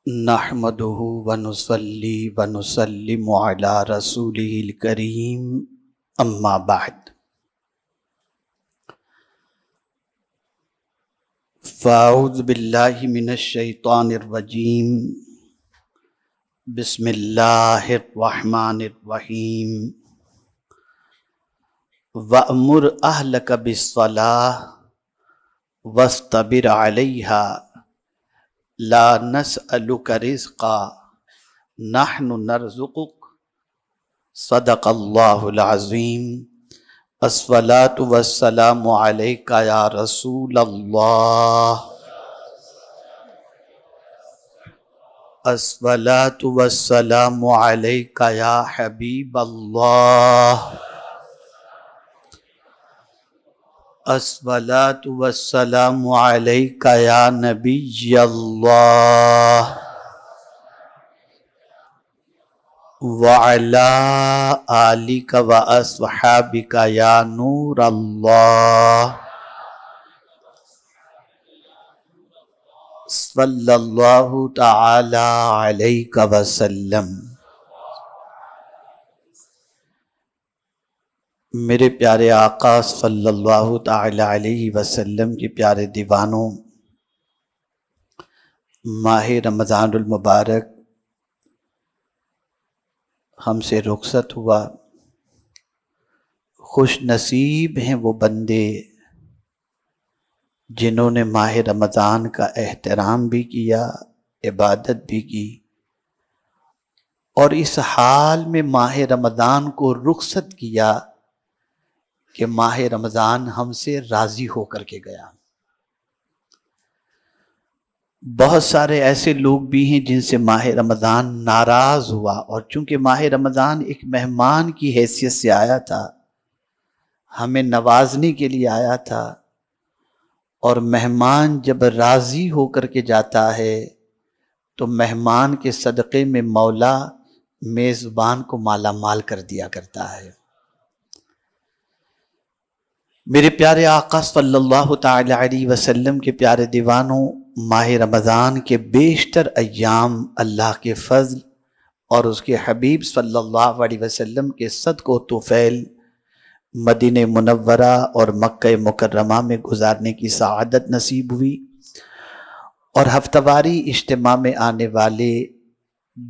نحمدہ ونصلی ونسلم علی رسولہ الکریم اما بعد فاعوذ باللہ من الشیطان الرجیم بسم اللہ الرحمن الرحیم وَأْمُرْ أَهْلَكَ بِالصَّلَاةِ وَاسْتَبِرْ عَلَيْهَا لا نسألك رزقا نحن نرزقك صدق اللہ العظیم الصلاة والسلام علیکہ یا رسول اللہ الصلاة والسلام علیکہ یا حبیب اللہ الصلاة والسلام علیکہ یا نبی اللہ وعلا آلک واصحابک یا نور اللہ صلی اللہ تعالی علیہ وسلم۔ میرے پیارے آقا صلی اللہ تعالی علیہ وسلم کے پیارے دیوانوں، ماہ رمضان المبارک ہم سے رخصت ہوا۔ خوش نصیب ہیں وہ بندے جنہوں نے ماہ رمضان کا احترام بھی کیا، عبادت بھی کی، اور اس حال میں ماہ رمضان کو رخصت کیا کہ ماہ رمضان ہم سے راضی ہو کر کے گیا۔ بہت سارے ایسے لوگ بھی ہیں جن سے ماہ رمضان ناراض ہوا، اور چونکہ ماہ رمضان ایک مہمان کی حیثیت سے آیا تھا، ہمیں نوازنے کے لیے آیا تھا، اور مہمان جب راضی ہو کر کے جاتا ہے تو مہمان کے صدقے میں مولا میزبان کو مالا مال کر دیا کرتا ہے۔ میرے پیارے آقا صلی اللہ تعالی علیہ وسلم کے پیارے دیوانوں، ماہ رمضان کے بیشتر ایام اللہ کے فضل اور اس کے حبیب صلی اللہ علیہ وسلم کے صدق و طفیل مدینہ منورہ اور مکہ مکرمہ میں گزارنے کی سعادت نصیب ہوئی، اور ہفتہ واری اجتماع میں آنے والے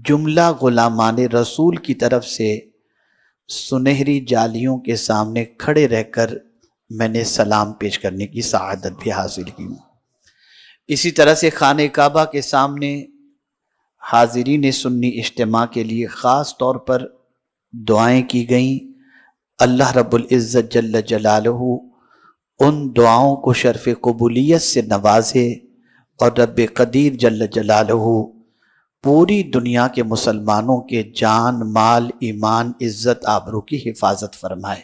جملہ غلامان رسول کی طرف سے سنہری جالیوں کے سامنے کھڑے رہ کر میں نے سلام پیش کرنے کی سعادت بھی حاصل کی۔ اسی طرح سے خانہ کعبہ کے سامنے حاضرین سنی اجتماع کے لیے خاص طور پر دعائیں کی گئیں۔ اللہ رب العزت جل جلالہ ان دعاؤں کو شرف قبولیت سے نوازے، اور رب قدیر جل جلالہ پوری دنیا کے مسلمانوں کے جان، مال، ایمان، عزت، آبرو کی حفاظت فرمائے۔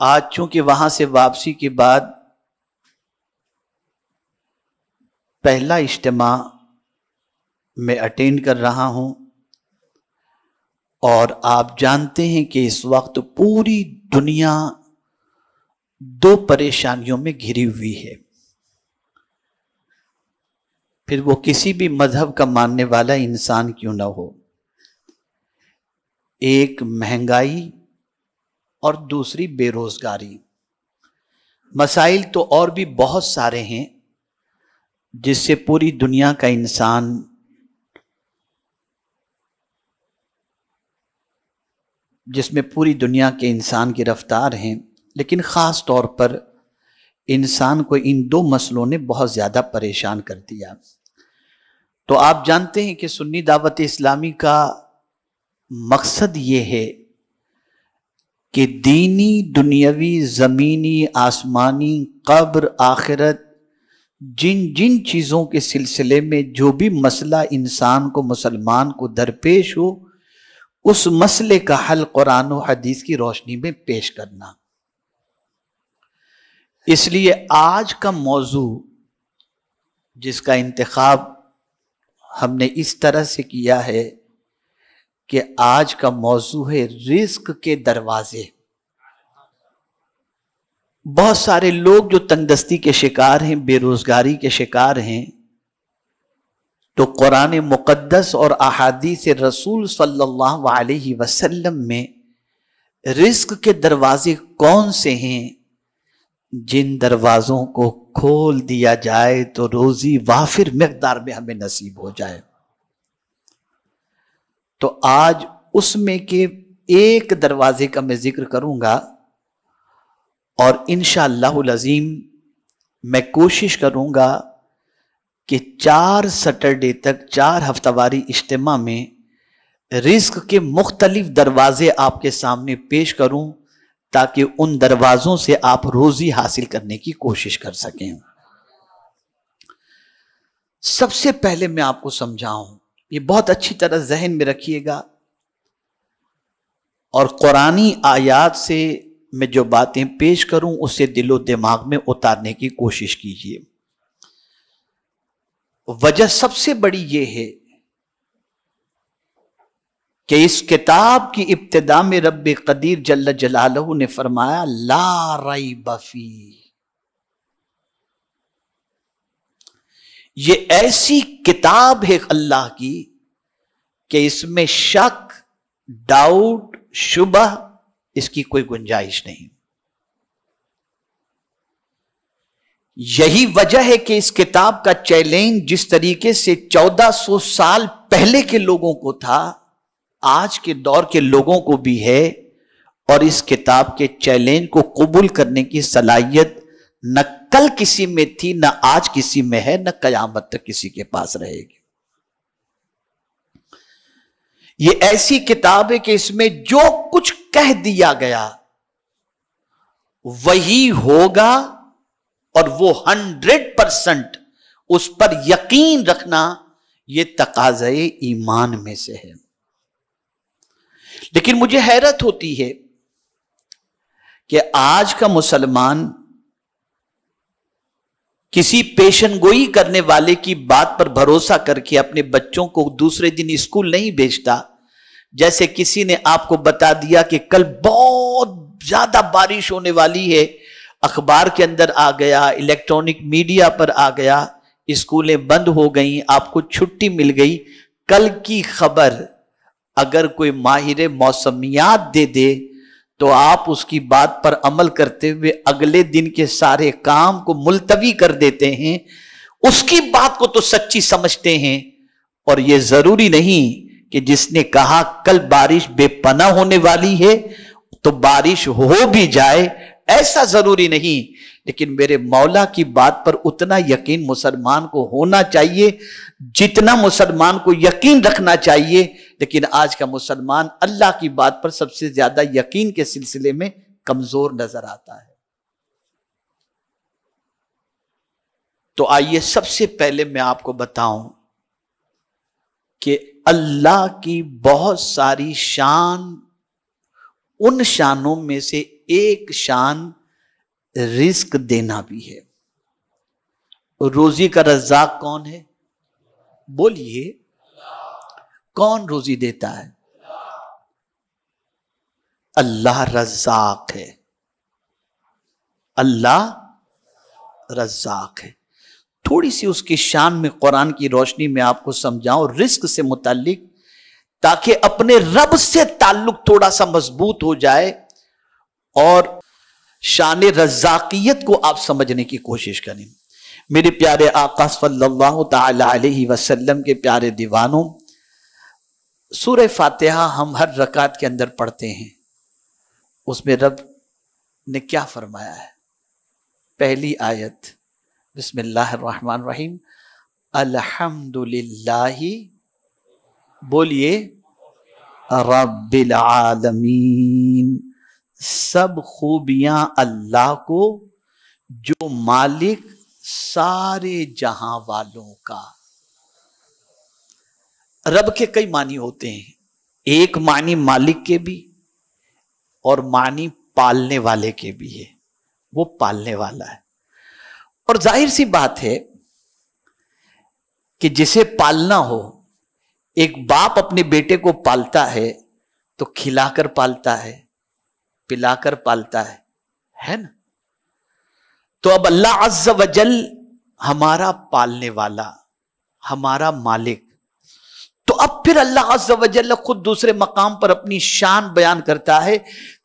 آج چونکہ وہاں سے واپسی کے بعد پہلا اجتماع میں اٹینڈ کر رہا ہوں، اور آپ جانتے ہیں کہ اس وقت پوری دنیا دو پریشانیوں میں گھری ہوئی ہے، پھر وہ کسی بھی مذہب کا ماننے والا انسان کیوں نہ ہو۔ ایک مہنگائی اور دوسری بے روزگاری۔ مسائل تو اور بھی بہت سارے ہیں جس سے پوری دنیا کا انسان جس میں پوری دنیا کے انسان گرفتار ہیں، لیکن خاص طور پر انسان کو ان دو مسئلوں نے بہت زیادہ پریشان کر دیا۔ تو آپ جانتے ہیں کہ سنی دعوت اسلامی کا مقصد یہ ہے کہ دینی، دنیاوی، زمینی، آسمانی، قبر، آخرت، جن جن چیزوں کے سلسلے میں جو بھی مسئلہ انسان کو، مسلمان کو درپیش ہو، اس مسئلے کا حل قرآن و حدیث کی روشنی میں پیش کرنا۔ اس لیے آج کا موضوع جس کا انتخاب ہم نے اس طرح سے کیا ہے کہ آج کا موضوع ہے رزق کے دروازے۔ بہت سارے لوگ جو تنگ دستی کے شکار ہیں، بے روزگاری کے شکار ہیں، تو قرآن مقدس اور احادیث رسول صلی اللہ علیہ وسلم میں رزق کے دروازے کون سے ہیں جن دروازوں کو کھول دیا جائے تو روزی وافر مقدار میں ہمیں نصیب ہو جائے؟ تو آج اس میں کے ایک دروازے کا میں ذکر کروں گا، اور انشاءاللہ العظیم میں کوشش کروں گا کہ 4 سیٹرڈے تک 4 ہفتہ واری اجتماع میں رزق کے مختلف دروازے آپ کے سامنے پیش کروں تاکہ ان دروازوں سے آپ روزی حاصل کرنے کی کوشش کر سکیں۔ سب سے پہلے میں آپ کو سمجھاؤں، یہ بہت اچھی طرح ذہن میں رکھیے گا، اور قرآنی آیات سے میں جو باتیں پیش کروں اسے دل و دماغ میں اتارنے کی کوشش کیجیے۔ وجہ سب سے بڑی یہ ہے کہ اس کتاب کی ابتدا میں رب قدیر جل جلالہ نے فرمایا لا ریب فیہ، یہ ایسی کتاب ہے اللہ کی کہ اس میں شک، ڈاؤٹ، شبہ اس کی کوئی گنجائش نہیں۔ یہی وجہ ہے کہ اس کتاب کا چیلنج جس طریقے سے 1400 سال پہلے کے لوگوں کو تھا، آج کے دور کے لوگوں کو بھی ہے، اور اس کتاب کے چیلنج کو قبول کرنے کی صلاحیت نہ کل کسی میں تھی، نہ آج کسی میں ہے، نہ قیامت تک کسی کے پاس رہے گی۔ یہ ایسی کتاب ہے کہ اس میں جو کچھ کہہ دیا گیا وہی ہوگا، اور وہ 100% اس پر یقین رکھنا یہ تقاضۂ ایمان میں سے ہے۔ لیکن مجھے حیرت ہوتی ہے کہ آج کا مسلمان کسی پیشن گوئی کرنے والے کی بات پر بھروسہ کر کے اپنے بچوں کو دوسرے دن اسکول نہیں بھیجتا۔ جیسے کسی نے آپ کو بتا دیا کہ کل بہت زیادہ بارش ہونے والی ہے، اخبار کے اندر آ گیا، الیکٹرانک میڈیا پر آ گیا، اسکولیں بند ہو گئیں، آپ کو چھٹی مل گئی۔ کل کی خبر اگر کوئی ماہر موسمیات دے دے تو آپ اس کی بات پر عمل کرتے ہوئے اگلے دن کے سارے کام کو ملتوی کر دیتے ہیں، اس کی بات کو تو سچی سمجھتے ہیں۔ اور یہ ضروری نہیں کہ جس نے کہا کل بارش بے پناہ ہونے والی ہے تو بارش ہو بھی جائے، ایسا ضروری نہیں۔ لیکن میرے مولا کی بات پر اتنا یقین مسلمان کو ہونا چاہیے جتنا مسلمان کو یقین رکھنا چاہیے۔ لیکن آج کا مسلمان اللہ کی بات پر سب سے زیادہ یقین کے سلسلے میں کمزور نظر آتا ہے۔ تو آئیے سب سے پہلے میں آپ کو بتاؤں کہ اللہ کی بہت ساری شان، ان شانوں میں سے ایک شان رزق دینا بھی ہے۔ روزی کا رزاق کون ہے؟ بولیے، کون روزی دیتا ہے؟ اللہ رزاق ہے، اللہ رزاق ہے۔ تھوڑی سی اس کی شان میں قرآن کی روشنی میں آپ کو سمجھاؤں رزق سے متعلق، تاکہ اپنے رب سے تعلق تھوڑا سا مضبوط ہو جائے اور شان رزاقیت کو آپ سمجھنے کی کوشش کریں۔ میرے پیارے آقا صلی اللہ تعالی علیہ وسلم کے پیارے دیوانوں، سورہ فاتحہ ہم ہر رکعت کے اندر پڑھتے ہیں، اس میں رب نے کیا فرمایا ہے؟ پہلی آیت بسم اللہ الرحمن الرحیم، الحمدللہ، بولیے رب العالمین، سب خوبیاں اللہ کو جو مالک سارے جہاں والوں کا۔ رب کے کئی معنی ہوتے ہیں، ایک معنی مالک کے بھی اور معنی پالنے والے کے بھی ہے، وہ پالنے والا ہے۔ اور ظاہر سی بات ہے کہ جسے پالنا ہو، ایک باپ اپنے بیٹے کو پالتا ہے تو کھلا کر پالتا ہے، پلا کر پالتا ہے نا؟ تو اب اللہ عز و جل ہمارا پالنے والا، ہمارا مالک. تو اب پھر اللہ عز و جل خود دوسرے مقام پر اپنی شان بیان کرتا ہے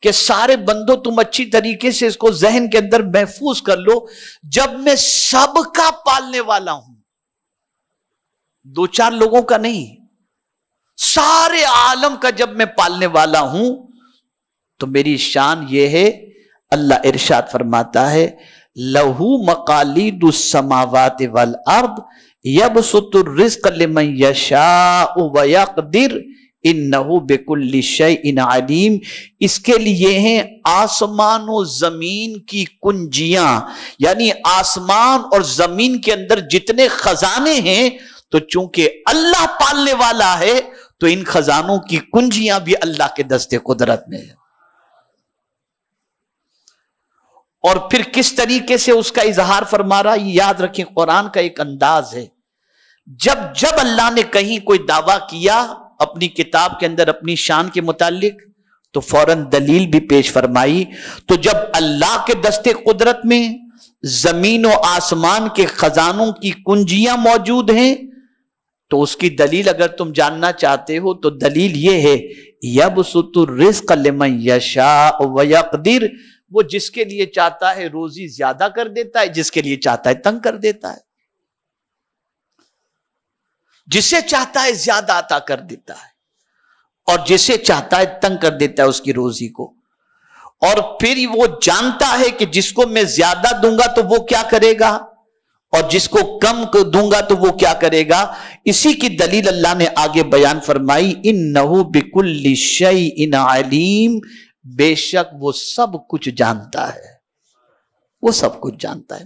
کہ سارے بندوں تم اچھی طریقے سے اس کو ذہن کے اندر محفوظ کر لو، جب میں سب کا پالنے والا ہوں، دو چار لوگوں کا نہیں، سارے عالم کا جب میں پالنے والا ہوں تو میری شان یہ ہے. اللہ ارشاد فرماتا ہے لہو مقالید السماوات والارض یبسط الرزق لمن یشاء ویقدر انہ بکل شیء علیم. اس کے لیے ہیں آسمان و زمین کی کنجیاں، یعنی آسمان اور زمین کے اندر جتنے خزانے ہیں، تو چونکہ اللہ پالنے والا ہے تو ان خزانوں کی کنجیاں بھی اللہ کے دست قدرت میں ہیں. اور پھر کس طریقے سے اس کا اظہار فرما رہا، یاد رکھیں قرآن کا ایک انداز ہے. جب اللہ نے کہیں کوئی دعویٰ کیا اپنی کتاب کے اندر اپنی شان کے متعلق تو فوراً دلیل بھی پیش فرمائی. تو جب اللہ کے دست قدرت میں زمین و آسمان کے خزانوں کی کنجیاں موجود ہیں تو اس کی دلیل اگر تم جاننا چاہتے ہو تو دلیل یہ ہے یبسط الرزق لمن یشاء ویقدر. وہ جس کے لیے چاہتا ہے روزی زیادہ کر دیتا ہے، جس کے لیے چاہتا ہے تنگ کر دیتا ہے، جسے چاہتا ہے زیادہ عطا کر دیتا ہے اور جسے چاہتا ہے تنگ کر دیتا ہے اس کی روزی کو. اور پھر وہ جانتا ہے کہ جس کو میں زیادہ دوں گا تو وہ کیا کرے گا اور جس کو کم دوں گا تو وہ کیا کرے گا. اسی کی دلیل اللہ نے آگے بیان فرمائی انہ بکل شیء علیم. بے شک وہ سب کچھ جانتا ہے، وہ سب کچھ جانتا ہے.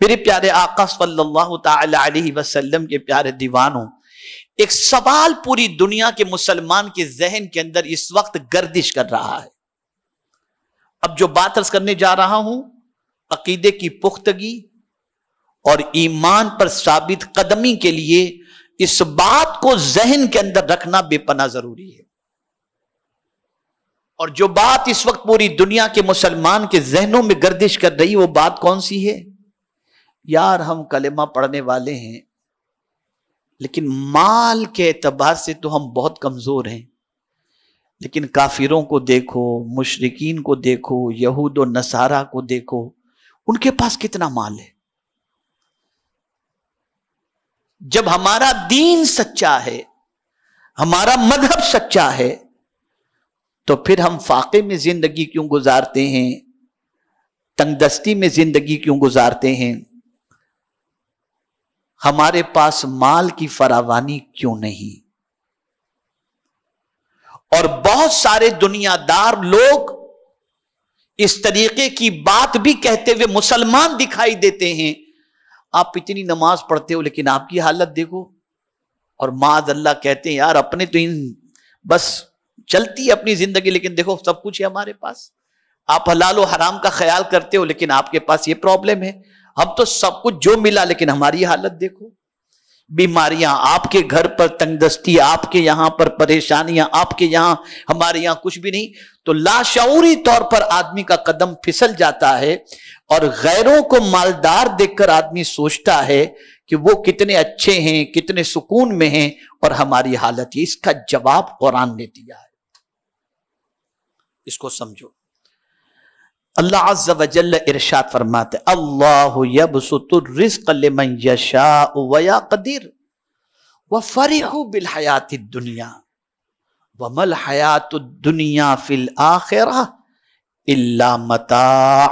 میرے پیارے آقا صلی اللہ تعالی علیہ وسلم کے پیارے دیوانوں، ایک سوال پوری دنیا کے مسلمان کے ذہن کے اندر اس وقت گردش کر رہا ہے. اب جو بات عرض کرنے جا رہا ہوں عقیدے کی پختگی اور ایمان پر ثابت قدمی کے لیے اس بات کو ذہن کے اندر رکھنا بے پناہ ضروری ہے. اور جو بات اس وقت پوری دنیا کے مسلمان کے ذہنوں میں گردش کر رہی وہ بات کون سی ہے؟ یار ہم کلمہ پڑھنے والے ہیں لیکن مال کے اعتبار سے تو ہم بہت کمزور ہیں. لیکن کافروں کو دیکھو، مشرکین کو دیکھو، یہود و نصارہ کو دیکھو، ان کے پاس کتنا مال ہے. جب ہمارا دین سچا ہے، ہمارا مذہب سچا ہے، تو پھر ہم فاقے میں زندگی کیوں گزارتے ہیں، تنگ دستی میں زندگی کیوں گزارتے ہیں، ہمارے پاس مال کی فراوانی کیوں نہیں. اور بہت سارے دنیا دار لوگ اس طریقے کی بات بھی کہتے ہوئے مسلمان دکھائی دیتے ہیں. آپ اتنی نماز پڑھتے ہو لیکن آپ کی حالت دیکھو، اور معاذ اللہ کہتے ہیں یار اپنے تو بس چلتی ہے اپنی زندگی لیکن دیکھو سب کچھ ہے ہمارے پاس. آپ حلال و حرام کا خیال کرتے ہو لیکن آپ کے پاس یہ پرابلم ہے. ہم تو سب کچھ جو ملا لیکن ہماری حالت دیکھو، بیماریاں آپ کے گھر پر، تنگ دستی آپ کے یہاں پر، پریشانیاں آپ کے یہاں، ہمارے یہاں کچھ بھی نہیں. تو لاشعوری طور پر آدمی کا قدم پھسل جاتا ہے اور غیروں کو مالدار دیکھ کر آدمی سوچتا ہے کہ وہ کتنے اچھے ہیں، کتنے سکون میں ہیں، اور ہماری حالت یہ. اس کا جواب قرآن نے دیا ہے، اس کو سمجھو. اللہ عز و جل ارشاد فرماتے اللہ یبسط الرزق لمن یشاء ویقدر وفرحوا بالحیات الدنیا وما الحیات الدنیا فی الآخرہ الا متاع.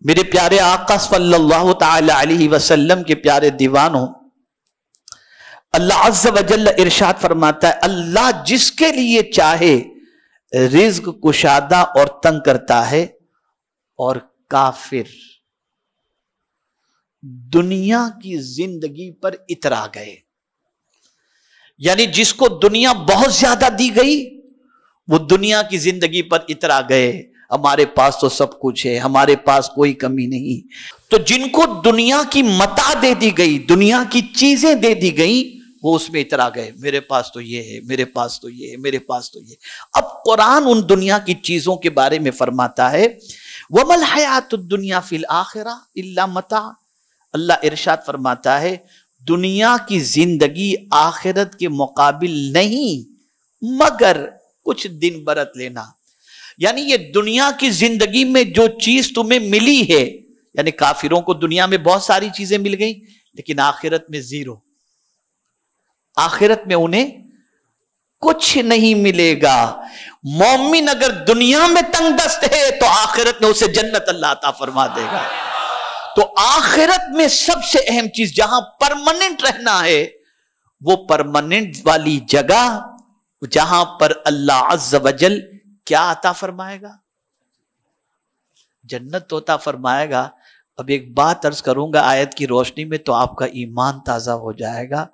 میرے پیارے آقا صلی اللہ تعالی علیہ وسلم کے پیارے دیوانوں، اللہ عز و جل ارشاد فرماتا ہے اللہ جس کے لیے چاہے رزق کشادہ اور تنگ کرتا ہے، اور کافر دنیا کی زندگی پر اترا گئے. یعنی جس کو دنیا بہت زیادہ دی گئی وہ دنیا کی زندگی پر اترا گئے. ہمارے پاس تو سب کچھ ہے، ہمارے پاس کوئی کمی نہیں. تو جن کو دنیا کی متاع دے دی گئی، دنیا کی چیزیں دے دی گئی، وہ اس میں اترا گئے. میرے پاس تو یہ ہے، میرے پاس تو یہ ہے، میرے پاس تو یہ. اب قرآن ان دنیا کی چیزوں کے بارے میں فرماتا ہے وَمَا الْحَيَاةُ الدُّنْيَا فِي الْآخِرَةِ إِلَّا مَتَاعٌ. اللہ ارشاد فرماتا ہے دنیا کی زندگی آخرت کے مقابل نہیں مگر کچھ دن برت لینا. یعنی یہ دنیا کی زندگی میں جو چیز تمہیں ملی ہے، یعنی کافروں کو دنیا میں بہت ساری چیزیں مل گئی لیکن آخرت میں زیرو. آخرت میں انہیں کچھ نہیں ملے گا. مومن اگر دنیا میں تنگ دست ہے تو آخرت میں اسے جنت اللہ عطا فرما دے گا. تو آخرت میں سب سے اہم چیز جہاں پرماننٹ رہنا ہے وہ پرماننٹ والی جگہ جہاں پر اللہ عز و جل کیا عطا فرمائے گا؟ جنت تو عطا فرمائے گا. اب ایک بات عرض کروں گا آیت کی روشنی میں تو آپ کا ایمان تازہ ہو جائے گا.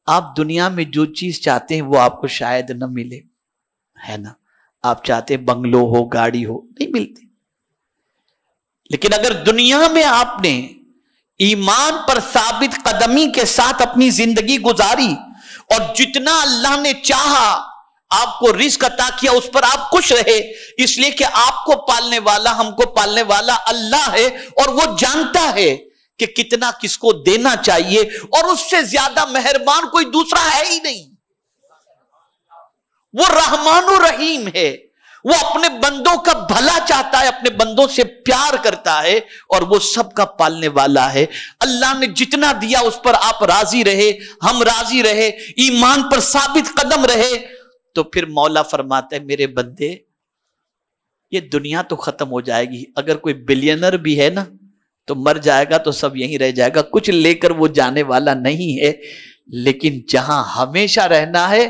آپ دنیا میں جو چیز چاہتے ہیں وہ آپ کو شاید نہ ملے، ہے نا. آپ چاہتے بنگلو ہو، گاڑی ہو، نہیں ملتی. لیکن اگر دنیا میں آپ نے ایمان پر ثابت قدمی کے ساتھ اپنی زندگی گزاری اور جتنا اللہ نے چاہا آپ کو رزق عطا کیا اس پر آپ خوش رہے، اس لیے کہ آپ کو پالنے والا، ہم کو پالنے والا اللہ ہے اور وہ جانتا ہے کہ کتنا کس کو دینا چاہیے اور اس سے زیادہ مہربان کوئی دوسرا ہے ہی نہیں. وہ رحمان و رحیم ہے، وہ اپنے بندوں کا بھلا چاہتا ہے، اپنے بندوں سے پیار کرتا ہے اور وہ سب کا پالنے والا ہے. اللہ نے جتنا دیا اس پر آپ راضی رہے، ہم راضی رہے، ایمان پر ثابت قدم رہے تو پھر مولا فرماتا ہے میرے بندے یہ دنیا تو ختم ہو جائے گی. اگر کوئی بلینر بھی ہے نا تو مر جائے گا تو سب یہیں رہ جائے گا، کچھ لے کر وہ جانے والا نہیں ہے. لیکن جہاں ہمیشہ رہنا ہے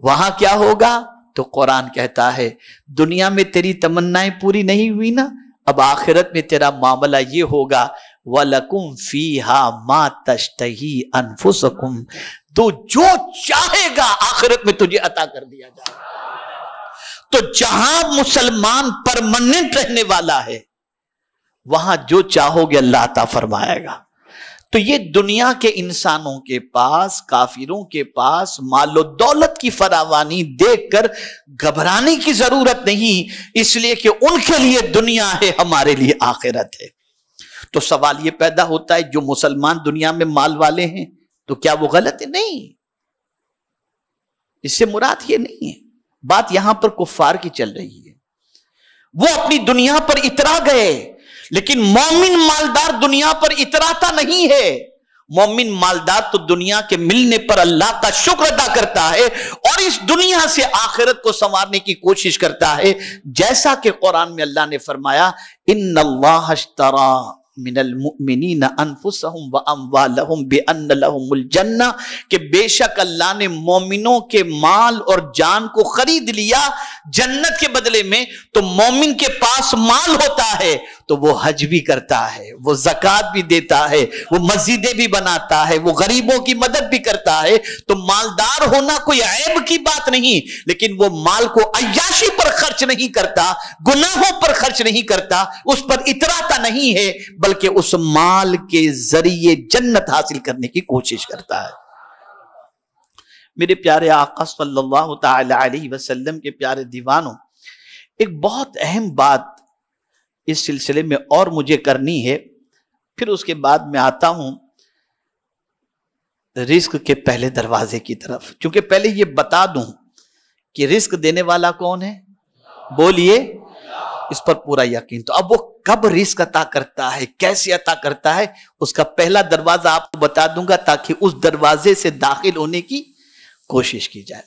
وہاں کیا ہوگا؟ تو قرآن کہتا ہے دنیا میں تیری تمنائیں پوری نہیں ہوئی نا، اب آخرت میں تیرا معاملہ یہ ہوگا وَلَكُمْ فِيهَا مَا تَشْتَهِي أَنفُسُكُمْ، تو جو چاہے گا آخرت میں تجھے عطا کر دیا جائے گا. تو جہاں مسلمان پرماننٹ رہنے والا ہے وہاں جو چاہو گے اللہ عطا فرمائے گا. تو یہ دنیا کے انسانوں کے پاس، کافروں کے پاس مال و دولت کی فراوانی دیکھ کر گھبرانے کی ضرورت نہیں، اس لیے کہ ان کے لیے دنیا ہے، ہمارے لیے آخرت ہے. تو سوال یہ پیدا ہوتا ہے جو مسلمان دنیا میں مال والے ہیں تو کیا وہ غلط ہے؟ نہیں، اس سے مراد یہ نہیں ہے. بات یہاں پر کفار کی چل رہی ہے. وہ اپنی دنیا پر اترا گئے لیکن مومن مالدار دنیا پر اتراتا نہیں ہے. مومن مالدار تو دنیا کے ملنے پر اللہ کا شکر ادا کرتا ہے اور اس دنیا سے آخرت کو سنوارنے کی کوشش کرتا ہے. جیسا کہ قرآن میں اللہ نے فرمایا ان اللہ اشترا من المؤمنین انفسهم واموالهم بان لهم الجنہ، کہ بے شک اللہ نے مومنوں کے مال اور جان کو خرید لیا جنت کے بدلے میں. تو مومن کے پاس مال ہوتا ہے تو وہ حج بھی کرتا ہے، وہ زکوٰۃ بھی دیتا ہے، وہ مسجدیں بھی بناتا ہے، وہ غریبوں کی مدد بھی کرتا ہے. تو مالدار ہونا کوئی عیب کی بات نہیں، لیکن وہ مال کو عیاشی پر خرچ نہیں کرتا، گناہوں پر خرچ نہیں کرتا، اس پر اتراتا نہیں ہے، بلکہ اس مال کے ذریعے جنت حاصل کرنے کی کوشش کرتا ہے. میرے پیارے آقا صلی اللہ تعالی علیہ وسلم کے پیارے دیوانوں، ایک بہت اہم بات اس سلسلے میں اور مجھے کرنی ہے، پھر اس کے بعد میں آتا ہوں رزق کے پہلے دروازے کی طرف. چونکہ پہلے یہ بتا دوں کہ رزق دینے والا کون ہے، بولیے، اس پر پورا یقین. تو اب وہ کب رزق عطا کرتا ہے، کیسے عطا کرتا ہے، اس کا پہلا دروازہ آپ کو بتا دوں گا تاکہ اس دروازے سے داخل ہونے کی کوشش کی جائے.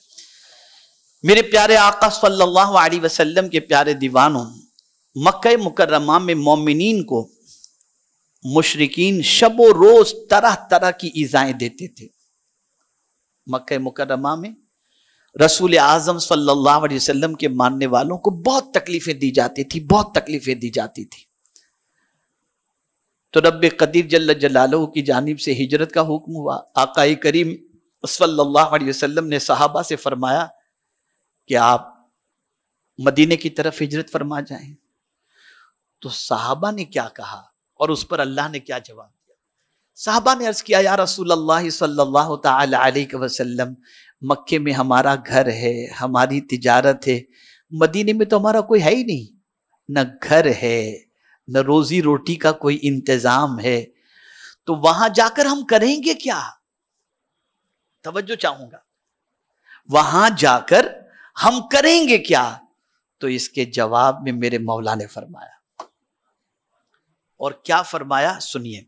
میرے پیارے آقا صلی اللہ علیہ وسلم کے پیارے دیوانوں، مکہ مکرمہ میں مومنین کو مشرکین شب و روز طرح طرح کی ایذائیں دیتے تھے. مکہ مکرمہ میں رسول اعظم صلی اللہ علیہ وسلم کے ماننے والوں کو بہت تکلیفیں دی جاتی تھی، بہت تکلیفیں دی جاتی تھی. تو رب قدیر جل جلالہ کی جانب سے ہجرت کا حکم ہوا. آقا کریم صلی اللہ علیہ وسلم نے صحابہ سے فرمایا کہ آپ مدینے کی طرف ہجرت فرما جائیں. تو صحابہ نے کیا کہا اور اس پر اللہ نے کیا جواب دیا؟ صحابہ نے عرض کیا یا رسول اللہ صلی اللہ تعالی علیہ وسلم، مکے میں ہمارا گھر ہے، ہماری تجارت ہے، مدینے میں تو ہمارا کوئی ہے ہی نہیں، نہ گھر ہے نہ روزی روٹی کا کوئی انتظام ہے. تو وہاں جا کر ہم کریں گے کیا؟ توجہ چاہوں گا، وہاں جا کر ہم کریں گے کیا؟ تو اس کے جواب میں میرے مولا نے فرمایا، اور کیا فرمایا سنیے،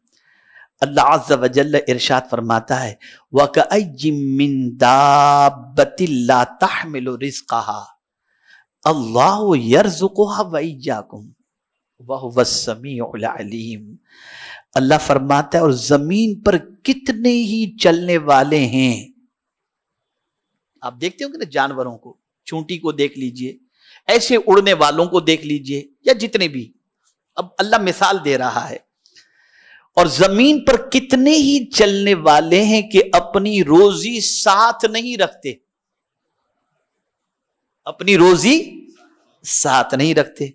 اللہ عز و جل ارشاد فرماتا ہے وَكَأَيٍّ مِّن دَابَّةٍ لَا تَحْمِلُ رِزْقَهَا اللَّهُ يَرْزُقُهَا وَإِيَّاكُمْ وَهُوَ السَّمِيعُ الْعَلِيمُ۔ اللہ فرماتا ہے اور زمین پر کتنے ہی چلنے والے ہیں، آپ دیکھتے ہوں گے نا جانوروں کو، چونٹی کو دیکھ لیجئے، ایسے اڑنے والوں کو دیکھ لیجئے، یا جتنے بھی، اب اللہ مثال دے رہا ہے، اور زمین پر کتنے ہی چلنے والے ہیں کہ اپنی روزی ساتھ نہیں رکھتے، اپنی روزی ساتھ نہیں رکھتے۔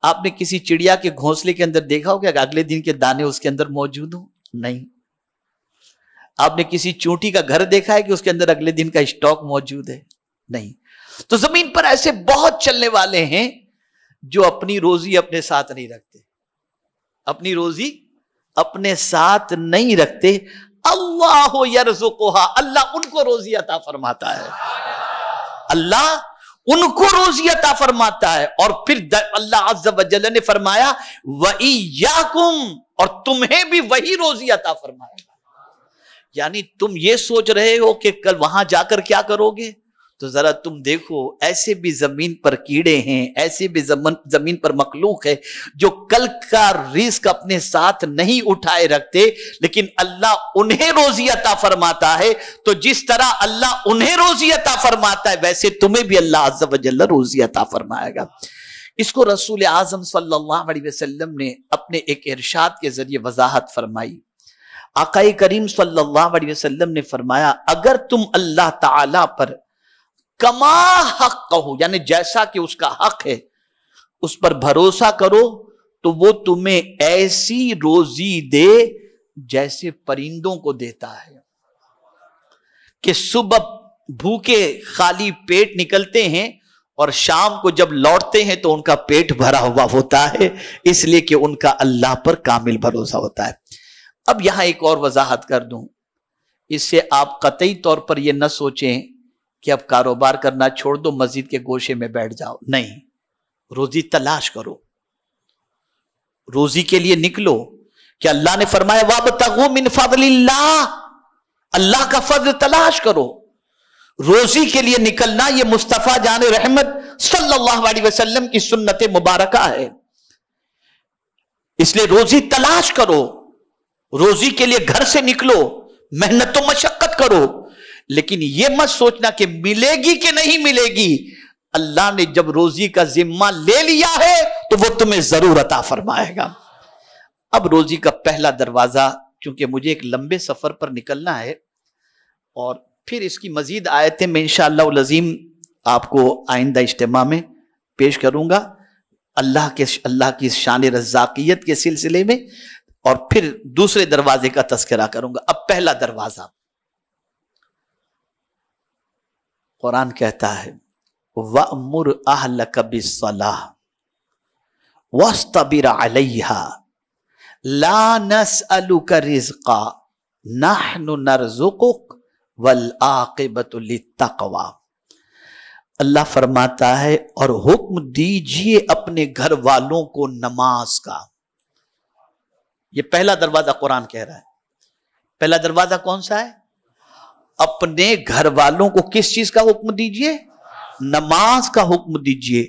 آپ نے کسی چڑیا کے گھونسلے کے اندر دیکھا ہو کہ اگلے دن کے دانے اس کے اندر موجود ہوں؟ نہیں۔ آپ نے کسی چونٹی کا گھر دیکھا ہے کہ اس کے اندر اگلے دن کا اسٹاک موجود ہے؟ نہیں۔ تو زمین پر ایسے بہت چلنے والے ہیں جو اپنی روزی اپنے ساتھ نہیں رکھتے، اپنی روزی اپنے ساتھ نہیں رکھتے۔ اللہ یرزقها، اللہ ان کو روزی عطا فرماتا ہے، اللہ ان کو روزی عطا فرماتا ہے۔ اور پھر اللہ عز و جل نے فرمایا وَإِيَّاكُمْ، اور تمہیں بھی وہی روزی عطا فرمائے گا۔ یعنی تم یہ سوچ رہے ہو کہ کل وہاں جا کر کیا کرو گے، تو ذرا تم دیکھو ایسے بھی زمین پر کیڑے ہیں، ایسے بھی زمین پر مخلوق ہے جو کل کا رزق اپنے ساتھ نہیں اٹھائے رکھتے، لیکن اللہ انہیں روزی عطا فرماتا ہے۔ تو جس طرح اللہ انہیں روزی عطا فرماتا ہے ویسے تمہیں بھی اللہ عز و جل روزی عطا فرمائے گا۔ اس کو رسول اعظم صلی اللہ علیہ وسلم نے اپنے ایک ارشاد کے ذریعے وضاحت فرمائی۔ آقا کریم صلی اللہ علیہ وسلم نے فرمایا اگر تم اللہ تعالی پر کما حق کہو، یعنی جیسا کہ اس کا حق ہے اس پر بھروسہ کرو، تو وہ تمہیں ایسی روزی دے جیسے پرندوں کو دیتا ہے، کہ صبح بھوکے خالی پیٹ نکلتے ہیں اور شام کو جب لوٹتے ہیں تو ان کا پیٹ بھرا ہوا ہوتا ہے، اس لیے کہ ان کا اللہ پر کامل بھروسہ ہوتا ہے۔ اب یہاں ایک اور وضاحت کر دوں، اس سے آپ قطعی طور پر یہ نہ سوچیں کہ اب کاروبار کرنا چھوڑ دو، مسجد کے گوشے میں بیٹھ جاؤ، نہیں، روزی تلاش کرو، روزی کے لیے نکلو، کہ اللہ نے فرمایا وَابْتَغُوا مِنْ فَضْلِ اللَّهِ، اللہ کا فضل تلاش کرو۔ روزی کے لیے نکلنا یہ مصطفیٰ جان رحمت صلی اللہ علیہ وسلم کی سنت مبارکہ ہے، اس لیے روزی تلاش کرو، روزی کے لیے گھر سے نکلو، محنت و مشقت کرو، لیکن یہ مت سوچنا کہ ملے گی کہ نہیں ملے گی، اللہ نے جب روزی کا ذمہ لے لیا ہے تو وہ تمہیں ضرور عطا فرمائے گا۔ اب روزی کا پہلا دروازہ، چونکہ مجھے ایک لمبے سفر پر نکلنا ہے اور پھر اس کی مزید آیتیں میں انشاءاللہ العظیم آپ کو آئندہ اجتماع میں پیش کروں گا، اللہ کی شان رزاقیت کے سلسلے میں، اور پھر دوسرے دروازے کا تذکرہ کروں گا۔ اب پہلا دروازہ، قرآن کہتا ہے وَأْمُرْ أَهْلَكَ بِالصَّلَاةِ وَاسْتَبِرْ عَلَيْهَا لَا نَسْأَلُكَ رِزْقًا نَحْنُ نَرْزُقُكَ وَالْعَاقِبَةُ لِلتَّقْوَىٰ۔ اللہ فرماتا ہے اور حکم دیجئے اپنے گھر والوں کو نماز کا۔ یہ پہلا دروازہ قرآن کہہ رہا ہے۔ پہلا دروازہ کون سا ہے؟ اپنے گھر والوں کو کس چیز کا حکم دیجئے؟ نماز کا حکم دیجئے،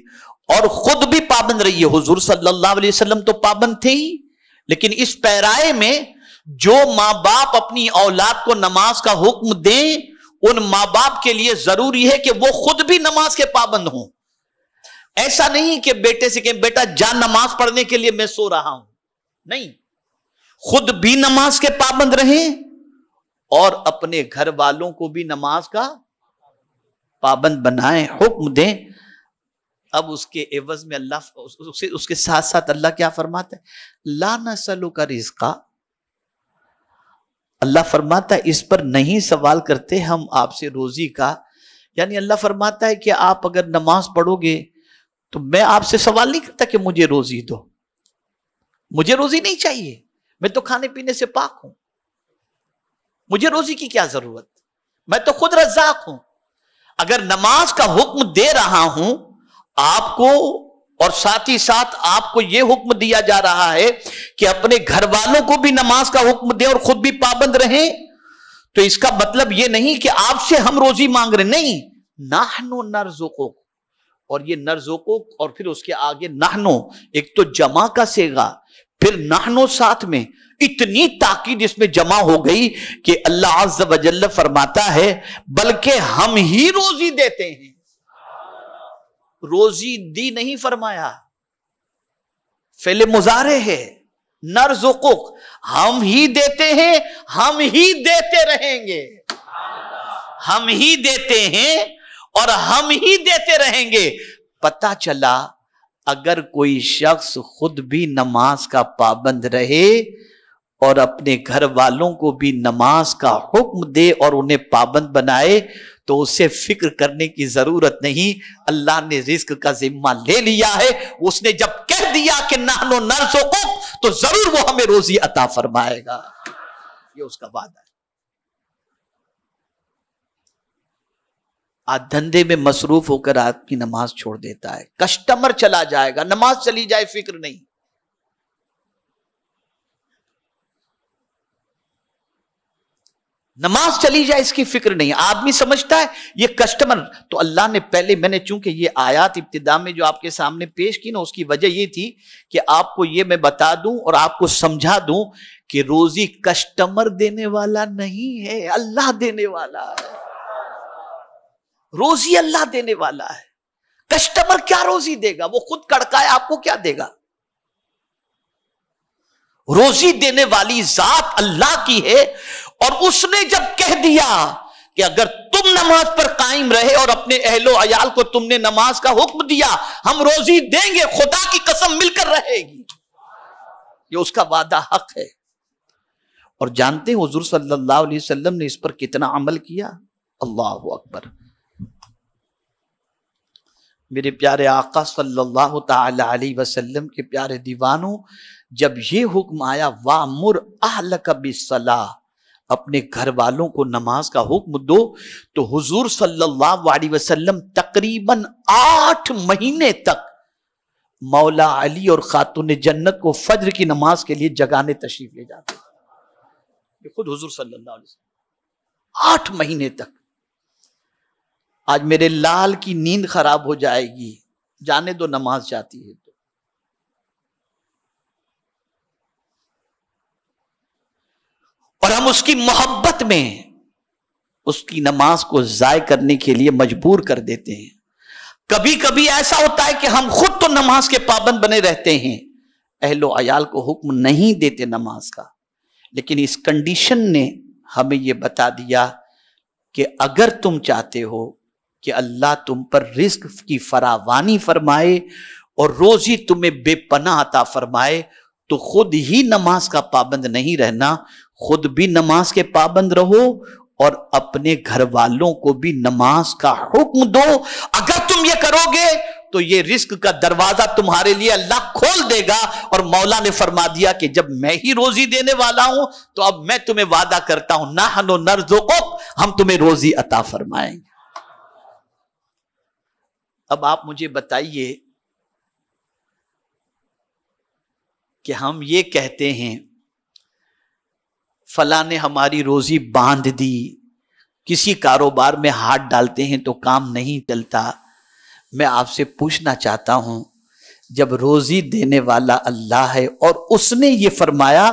اور خود بھی پابند رہیے۔ حضور صلی اللہ علیہ وسلم تو پابند تھے ہی، لیکن اس پیرائے میں جو ماں باپ اپنی اولاد کو نماز کا حکم دیں، ان ماں باپ کے لیے ضروری ہے کہ وہ خود بھی نماز کے پابند ہوں۔ ایسا نہیں کہ بیٹے سے کہیں بیٹا جا نماز پڑھنے کے لیے میں سو رہا ہوں، نہیں، خود بھی نماز کے پابند رہیں اور اپنے گھر والوں کو بھی نماز کا پابند بنائیں، حکم دیں۔ اب اس کے عوض میں اللہ اس کے ساتھ ساتھ اللہ کیا فرماتا ہے؟ لا نسألک رزقا، اللہ فرماتا ہے اس پر نہیں سوال کرتے ہم آپ سے روزی کا، یعنی اللہ فرماتا ہے کہ آپ اگر نماز پڑھو گے تو میں آپ سے سوال نہیں کرتا کہ مجھے روزی دو، مجھے روزی نہیں چاہیے، میں تو کھانے پینے سے پاک ہوں، مجھے روزی کی کیا ضرورت، میں تو خود رزاق ہوں۔ اگر نماز کا حکم دے رہا ہوں آپ کو، اور ساتھ ہی ساتھ آپ کو یہ حکم دیا جا رہا ہے کہ اپنے گھر والوں کو بھی نماز کا حکم دیں اور خود بھی پابند رہیں، تو اس کا مطلب یہ نہیں کہ آپ سے ہم روزی مانگ رہے، نہیں، نحنو نرزقک، اور یہ نرزقک اور پھر اس کے آگے نحنو، ایک تو جمع کا صیغہ پھر نحنو ساتھ میں، اتنی تاکید اس میں جمع ہو گئی کہ اللہ عز و جل فرماتا ہے بلکہ ہم ہی روزی دیتے ہیں۔ روزی دی نہیں فرمایا، فعل مضارع ہے، نرزقک، ہم ہی دیتے ہیں، ہم ہی دیتے رہیں گے، ہم ہی دیتے ہیں اور ہم ہی دیتے رہیں گے۔ پتہ چلا اگر کوئی شخص خود بھی نماز کا پابند رہے اور اپنے گھر والوں کو بھی نماز کا حکم دے اور انہیں پابند بنائے تو اسے فکر کرنے کی ضرورت نہیں، اللہ نے رزق کا ذمہ لے لیا ہے۔ اس نے جب کہہ دیا کہ نحنو نرزقک تو ضرور وہ ہمیں روزی عطا فرمائے گا، یہ اس کا وعدہ ہے۔ آج دھندے میں مصروف ہو کر آدمی نماز چھوڑ دیتا ہے، کسٹمر چلا جائے گا، نماز چلی جائے فکر نہیں۔ نماز چلی جائے اس کی فکر نہیں، آدمی سمجھتا ہے یہ کسٹمر، تو اللہ نے پہلے، میں نے چونکہ یہ آیات ابتدا میں جو آپ کے سامنے پیش کی نا، اس کی وجہ یہ تھی کہ آپ کو یہ میں بتا دوں اور آپ کو سمجھا دوں کہ روزی کسٹمر دینے والا نہیں ہے، اللہ دینے والا ہے۔ روزی اللہ دینے والا ہے، کسٹمر کیا روزی دے گا، وہ خود کڑکائے آپ کو کیا دے گا؟ روزی دینے والی ذات اللہ کی ہے، اور اس نے جب کہہ دیا کہ اگر تم نماز پر قائم رہے اور اپنے اہل و عیال کو تم نے نماز کا حکم دیا، ہم روزی دیں گے، خدا کی قسم مل کر رہے گی، یہ اس کا وعدہ حق ہے۔ اور جانتے ہیں حضور صلی اللہ علیہ وسلم نے اس پر کتنا عمل کیا؟ اللہ اکبر۔ میرے پیارے آقا صلی اللہ تعالی علیہ وسلم کے پیارے دیوانوں، جب یہ حکم آیا وَأْمُرْ أَهْلَكَ بِالصَّلَاةِ، اپنے گھر والوں کو نماز کا حکم دو، تو حضور صلی اللہ علیہ وسلم تقریباً 8 مہینے تک مولا علی اور خاتون جنت کو فجر کی نماز کے لیے جگانے تشریف لے جاتے تھے، یہ خود حضور صلی اللہ علیہ وسلم 8 مہینے تک۔ آج میرے لال کی نیند خراب ہو جائے گی، جانے دو نماز جاتی ہے تو۔ اور ہم اس کی محبت میں اس کی نماز کو ضائع کرنے کے لیے مجبور کر دیتے ہیں۔ کبھی کبھی ایسا ہوتا ہے کہ ہم خود تو نماز کے پابند بنے رہتے ہیں، اہل و عیال کو حکم نہیں دیتے نماز کا، لیکن اس کنڈیشن نے ہمیں یہ بتا دیا کہ اگر تم چاہتے ہو کہ اللہ تم پر رزق کی فراوانی فرمائے اور روزی تمہیں بے پناہ عطا فرمائے، تو خود ہی نماز کا پابند نہیں رہنا، خود بھی نماز کے پابند رہو اور اپنے گھر والوں کو بھی نماز کا حکم دو۔ اگر تم یہ کرو گے تو یہ رزق کا دروازہ تمہارے لیے اللہ کھول دے گا، اور مولا نے فرما دیا کہ جب میں ہی روزی دینے والا ہوں تو اب میں تمہیں وعدہ کرتا ہوں نحن نرزقک، ہم تمہیں روزی عطا فرمائیں گے۔ اب آپ مجھے بتائیے کہ ہم یہ کہتے ہیں فلاں نے ہماری روزی باندھ دی، کسی کاروبار میں ہاتھ ڈالتے ہیں تو کام نہیں چلتا۔ میں آپ سے پوچھنا چاہتا ہوں، جب روزی دینے والا اللہ ہے اور اس نے یہ فرمایا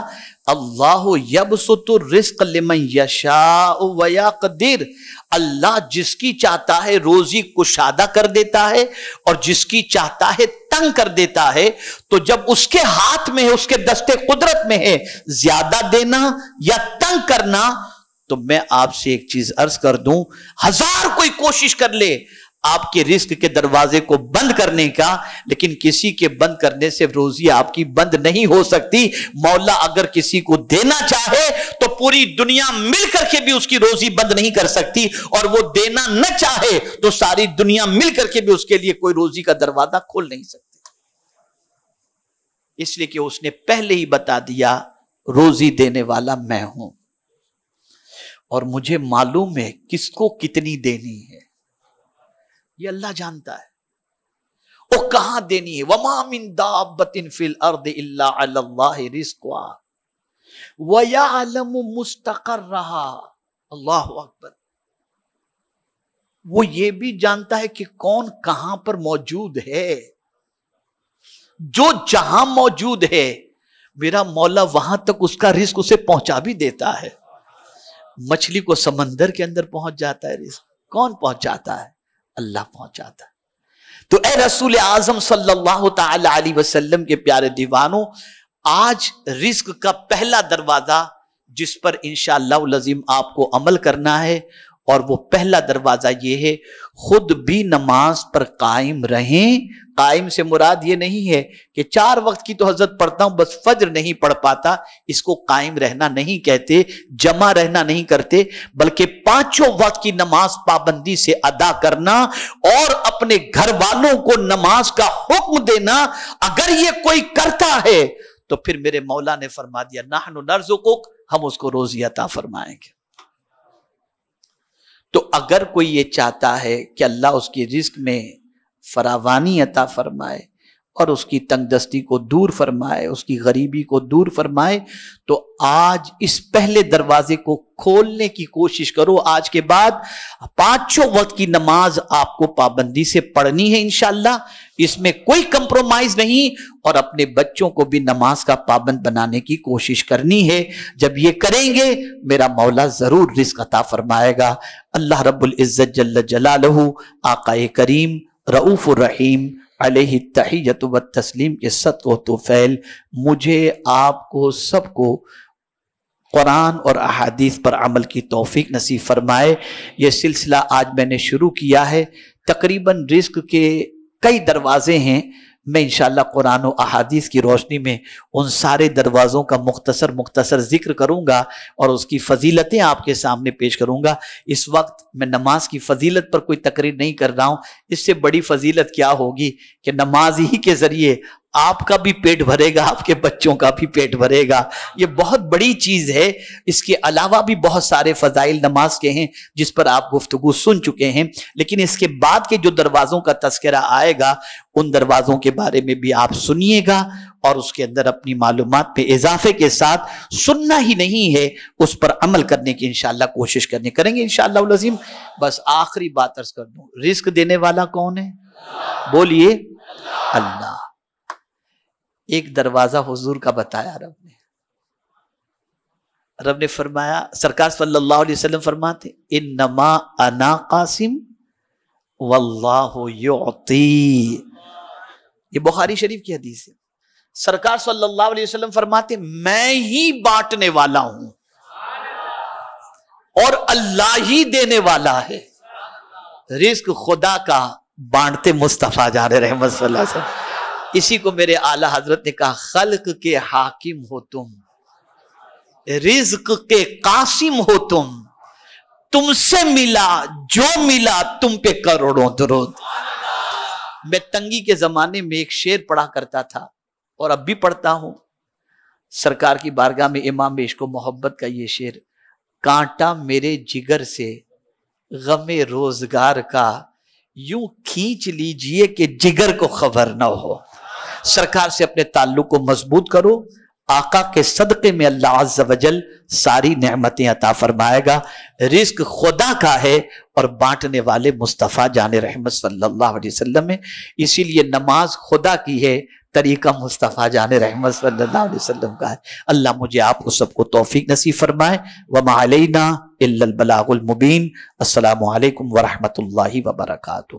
اللہ یبسط الرزق لمن یشاء ویقدر، اللہ جس کی چاہتا ہے روزی کشادہ کر دیتا ہے اور جس کی چاہتا ہے تنگ کر دیتا ہے، تو جب اس کے ہاتھ میں ہے، اس کے دستے قدرت میں ہے زیادہ دینا یا تنگ کرنا، تو میں آپ سے ایک چیز عرض کر دوں، 1000 کوئی کوشش کر لے آپ کے رزق کے دروازے کو بند کرنے کا، لیکن کسی کے بند کرنے سے روزی آپ کی بند نہیں ہو سکتی۔ مولا اگر کسی کو دینا چاہے تو پوری دنیا مل کر کے بھی اس کی روزی بند نہیں کر سکتی، اور وہ دینا نہ چاہے تو ساری دنیا مل کر کے بھی اس کے لیے کوئی روزی کا دروازہ کھول نہیں سکتی، اس لیے کہ اس نے پہلے ہی بتا دیا روزی دینے والا میں ہوں۔ اور مجھے معلوم ہے کس کو کتنی دینی ہے، یہ اللہ جانتا ہے، وہ کہاں دینی ہے۔ وَمَا مِن دَابَّةٍ فِي الْأَرْضِ إِلَّا عَلَى اللَّهِ رِزْقُهَا وَيَعْلَمُ مُسْتَقَرَّهَا۔ اللہ اکبر، وہ یہ بھی جانتا ہے کہ کون کہاں پر موجود ہے، جو جہاں موجود ہے میرا مولا وہاں تک اس کا رزق اسے پہنچا بھی دیتا ہے۔ مچھلی کو سمندر کے اندر پہنچ جاتا ہے رزق، کون پہنچاتا ہے؟ اللہ پہنچاتا ہے۔ تو اے رسول اعظم صلی اللہ تعالی علیہ وسلم کے پیارے دیوانوں، آج رزق کا پہلا دروازہ جس پر انشاءاللہ العظیم آپ کو عمل کرنا ہے، اور وہ پہلا دروازہ یہ ہے، خود بھی نماز پر قائم رہیں۔ قائم سے مراد یہ نہیں ہے کہ 4 وقت کی تو حضرت پڑھتا ہوں بس فجر نہیں پڑھ پاتا، اس کو قائم رہنا نہیں کہتے، جمع رہنا نہیں کرتے، بلکہ 5 وقت کی نماز پابندی سے ادا کرنا اور اپنے گھر والوں کو نماز کا حکم دینا۔ اگر یہ کوئی کرتا ہے تو پھر میرے مولا نے فرما دیا نحن نرزقک، ہم اس کو روزی عطا فرمائیں گے۔ تو اگر کوئی یہ چاہتا ہے کہ اللہ اس کی رزق میں فراوانی عطا فرمائے اور اس کی تنگ دستی کو دور فرمائے، اس کی غریبی کو دور فرمائے، تو آج اس پہلے دروازے کو کھولنے کی کوشش کرو۔ آج کے بعد 5 وقت کی نماز آپ کو پابندی سے پڑھنی ہے انشاءاللہ، اس میں کوئی کمپرومائز نہیں، اور اپنے بچوں کو بھی نماز کا پابند بنانے کی کوشش کرنی ہے۔ جب یہ کریں گے میرا مولا ضرور رزق عطا فرمائے گا۔ اللہ رب العزت جل جلالہ، آقا کریم رؤوف الرحیم علیہ التحیۃ والتسلیم کے صدقہ و توفیل مجھے، آپ کو، سب کو قرآن اور احادیث پر عمل کی توفیق نصیب فرمائے۔ یہ سلسلہ آج میں نے شروع کیا ہے، تقریباً رزق کے کئی دروازے ہیں، میں انشاءاللہ قرآن و احادیث کی روشنی میں ان سارے دروازوں کا مختصر ذکر کروں گا اور اس کی فضیلتیں آپ کے سامنے پیش کروں گا۔ اس وقت میں نماز کی فضیلت پر کوئی تقریر نہیں کر رہا ہوں، اس سے بڑی فضیلت کیا ہوگی کہ نماز ہی کے ذریعے آپ کا بھی پیٹ بھرے گا، آپ کے بچوں کا بھی پیٹ بھرے گا، یہ بہت بڑی چیز ہے۔ اس کے علاوہ بھی بہت سارے فضائل نماز کے ہیں جس پر آپ گفتگو سن چکے ہیں، لیکن اس کے بعد کے جو دروازوں کا تذکرہ آئے گا ان دروازوں کے بارے میں بھی آپ سنیے گا، اور اس کے اندر اپنی معلومات پہ اضافے کے ساتھ سننا ہی نہیں ہے، اس پر عمل کرنے کی انشاءاللہ کوشش کریں گے انشاءاللہ العظیم۔ بس آخری بات عرض کر دوں، رزق دینے والا کون ہے؟ بولیے، اللہ۔ ایک دروازہ حضور کا بتایا رب نے فرمایا، سرکار صلی اللہ علیہ وسلم فرماتے انما انا قاسم واللہ یعطی، یہ بخاری شریف کی حدیث ہے۔ سرکار صلی اللہ علیہ وسلم فرماتے میں ہی بانٹنے والا ہوں اور اللہ ہی دینے والا ہے۔ رزق خدا کا، بانٹتے مصطفیٰ جان رحمت صلی اللہ علیہ وسلم۔ اسی کو میرے اعلیٰ حضرت نے کہا خلق کے حاکم ہو تم، رزق کے قاسم ہو تم سے ملا جو ملا تم پہ کروڑوں درود۔ میں تنگی کے زمانے میں ایک شعر پڑھا کرتا تھا اور اب بھی پڑھتا ہوں، سرکار کی بارگاہ میں امام عشق و محبت کا یہ شعر، کانٹا میرے جگر سے غم روزگار کا یوں کھینچ لیجئے کہ جگر کو خبر نہ ہو۔ سرکار سے اپنے تعلق کو مضبوط کرو، آقا کے صدقے میں اللہ عز و جل ساری نعمتیں عطا فرمائے گا۔ رزق خدا کا ہے اور بانٹنے والے مصطفیٰ جان رحمت صلی اللہ علیہ وسلم ہے، اسی لیے نماز خدا کی ہے، طریقہ مصطفیٰ جان رحمت صلی اللہ علیہ وسلم کا ہے۔ اللہ مجھے آپ کو سب کو توفیق نصیب فرمائے۔ وما علینا الا البلاغ المبین۔ السلام علیکم ورحمۃ اللہ وبرکاتہ۔